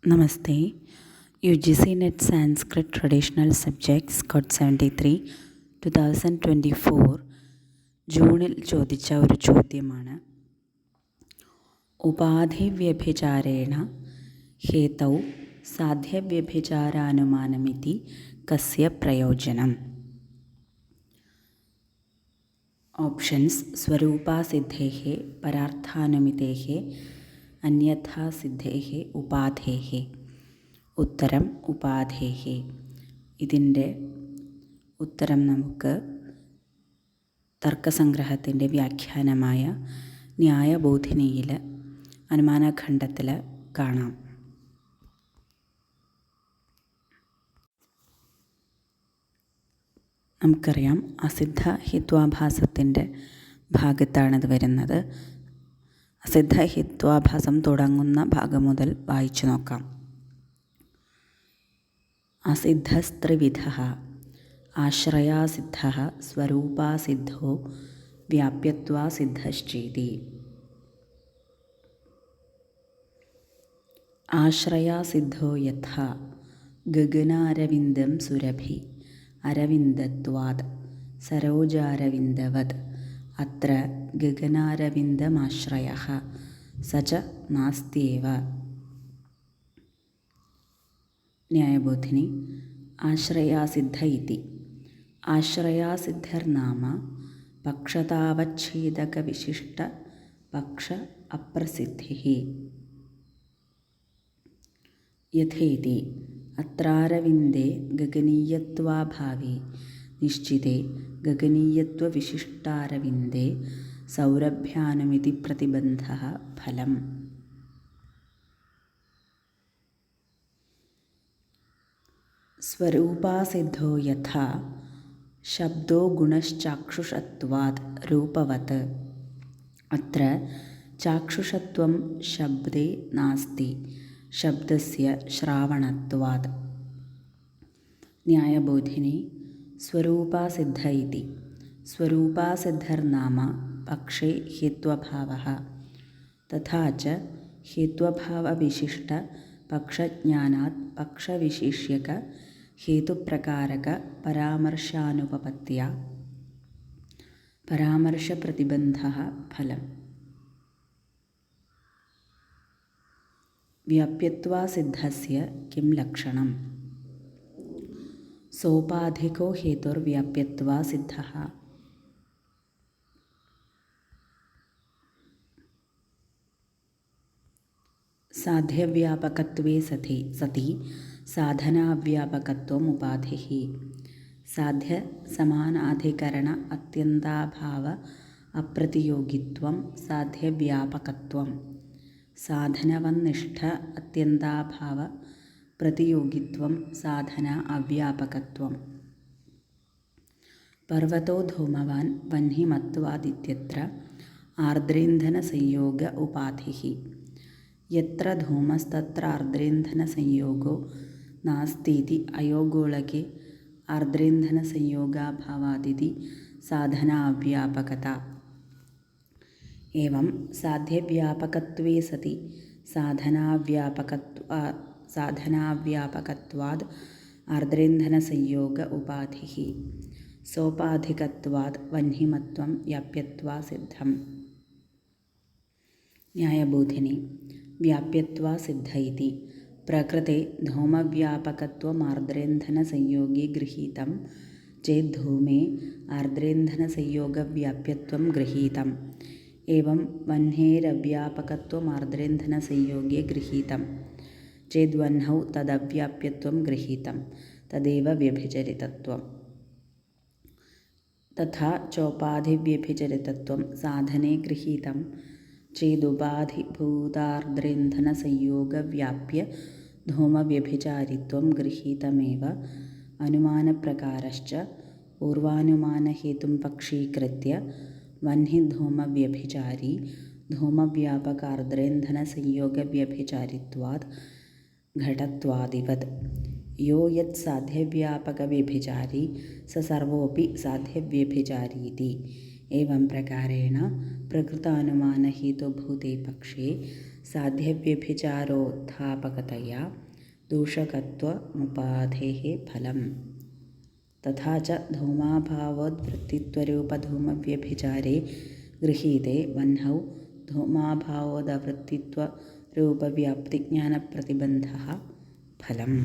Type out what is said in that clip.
നമസ്തേ. UGC NET Sanskrit Traditional Subjects Code 73 2024 ജൂണിൽ ചോദിച്ച ഒരു ചോദ്യമാണ്. ഉപാധിവ്യഭിചാരേണ ഹേതൗ സാധ്യവ്യഭിചാരാനുമാനമിതി കസ്യ പ്രയോജനം? ഓപ്ഷൻസ്: സ്വരൂപാസിദ്ധേഃ, പരാർത്ഥാനുമിതേഃ, അന്യഥാസിദ്ധേഃ, ഉപാധേഃ. ഉത്തരം ഉപാധേഃ. ഇതിൻ്റെ ഉത്തരം നമുക്ക് തർക്കസംഗ്രഹത്തിൻ്റെ വ്യാഖ്യാനമായ ന്യായബോധിനിയിൽ അനുമാനഖണ്ഡത്തിൽ കാണാം. നമുക്കറിയാം, അസിദ്ധ ഹിത്വാഭാസത്തിൻ്റെ ഭാഗത്താണിത് വരുന്നത്. അസിദ്ധ ഹിത്വാഭാസം തുടങ്ങുന്ന ഭാഗം മുതൽ വായിച്ചു നോക്കാം. അസിദ്ധസ്ത്രിവിധഃ ആശ്രയാസിദ്ധഃ സ്വരൂപാസിദ്ധോ വ്യാപ്യത്വാസിദ്ധശ്ചേതി. ആശ്രയാസിദ്ധോ യഥാ ഗഗനാരവിന്ദം സുരഭി അരവിന്ദത്വാത് സരോജാരവിന്ദവത് അത്ര ഗഗനാരവിന്ദമാശ്രയഃ സ ച നാസ്ത്യേവ. ന്യായബോധിനി. ആശ്രയാസിദ്ധ ഇതി. ആശ്രയാസിദ്ധർനാമ പക്ഷതാവച്ഛേദകവിശിഷ്ട പക്ഷ അപ്രസിദ്ധിഃ. യഥേതി അത്രാരവിന്ദേ ഗഗനീയത്വാഭാവേ നിശ്ചിതേ ഗഗനീയത്വവിശിഷ്ടാരവിന്ദേ സൗരഭ്യാനുമിതി പ്രതിബന്ധഃ ഫലം. സ്വരൂപാസിദ്ധോ യഥാ ശബ്ദോ ഗുണശ്ചാക്ഷുഷത്വാത് രൂപവത് അത്ര ചാക്ഷുഷത്വം ശബ്ദേ നാസ്തി ശബ്ദസ്യ ശ്രാവണത്വാത്. ന്യായബോധിനി. സ്വരൂപാസിദ്ധ ഇതി. സ്വരൂപാസിദ്ധർനാമ പക്ഷേ ഹേത്വഭാവഃ തഥാ ച ഹേത്വഭാവവിശിഷ്ട പക്ഷജ്ഞാനാത് പക്ഷവിശേഷ്യക ഹേതുപ്രകാരക പരാമർശാനുപപത്ത്യാ പരാമർശപ്രതിബന്ധഃ ഫലം. വ്യാപ്യത്വാസിദ്ധസ്യ കിം ലക്ഷണം? സോപാധികോ ഹേതുർവ്യാപ്യത്വാസിദ്ധഃ. സാധ്യവ്യാപകത്വേ സതി സാധനാവ്യാപകത്വം ഉപാധിഃ. സാധ്യ സമാനാധികരണ അത്യന്താഭാവ അപ്രതിയോഗിത്വം സാധ്യവ്യാപകത്വം. സാധനവന്നിഷ്ഠ അത്യന്താഭാവ പ്രതിയോഗിത്വം സാധന അവ്യാപകത്വം. പർവ്വതോ ധൂമവാൻ വഹ്നിമത്വാദിത്യത്ര ആർദ്രേന്ധനസംയോഗ ഉപാധിഃ. യത്ര ധൂമസ്തത്ര ആർദ്രേന്ധനസംയോഗോ നാസ്തീതി അയോഗോളകെ ആർദ്രേന്ധനസംയോഗാഭാവാദിതി സാധന അവ്യാപകത. ഏവം സാധ്യവ്യാപകത്വേ സതി സാധനാവ്യാപകത്വാദ് ആർദ്രേന്ധനസംയോഗ ഉപാധിഃ. സോപാധികത്വാദ് വഹ്നിമത്വം വ്യാപ്യത്വാസിദ്ധം. ന്യായബോധിനി. വ്യാപ്യത്വാസിദ്ധ ഇതി. പ്രകൃതേ ധൂമവ്യാപകത്വമാർദ്രേന്ധനസംയോഗേ ഗൃഹീതം ചേദ്ധൂമേ ആർദ്രേന്ധനസംയോഗവ്യാപ്യത്വം ഗൃഹീതം. ഏവം വഹ്നേരവ്യാപകത്വമാർദ്രേന്ധനസംയോഗേ ഗൃഹീതം ചേദ്വഹ്നൗ തദവ്യാപ്യത്വം ഗൃഹീതം തദേവ വ്യഭിചരിതത്വം. തഥാ ചോപാധിവ്യഭിചരിതത്വം സാധനേ ഗൃഹീതം ചേദുപാധിഭൂതാർദ്രേന്ധനസംയോഗവ്യാപ്യ ധൂമവ്യഭിചാരിത്വം ഗൃഹീതമേവ. അനുമാനപ്രകാരശ്ച പൂർവാനുമാനഹേതും പക്ഷീകൃത്യ വഹ്നിധൂമവ്യഭിചാരി ധൂമവ്യാപകാർദ്രേന്ധനസംയോഗവ്യഭിചാരിത്വാത് ഘടത്വാദിവത്. യോ യത് സാധ്യവ്യാപകവ്യഭിചാരി സ സർവോപി സാധ്യവ്യഭിചാരീതി. ഏവം പ്രകാരേണ പ്രകൃതാനുമാനഹേതുഭൂതേ പക്ഷേ साध्यव्यभिचारोत्थापकतया दूषकत्वमुपाधेः फलम्। तथा च धूमाभावोद्वृत्तित्वरूपधूमव्यभिचारे गृहीते वह्नौ धूमाभावोदवृत्तित्वरूपव्याप्तिज्ञानप्रतिबन्धः फलम्।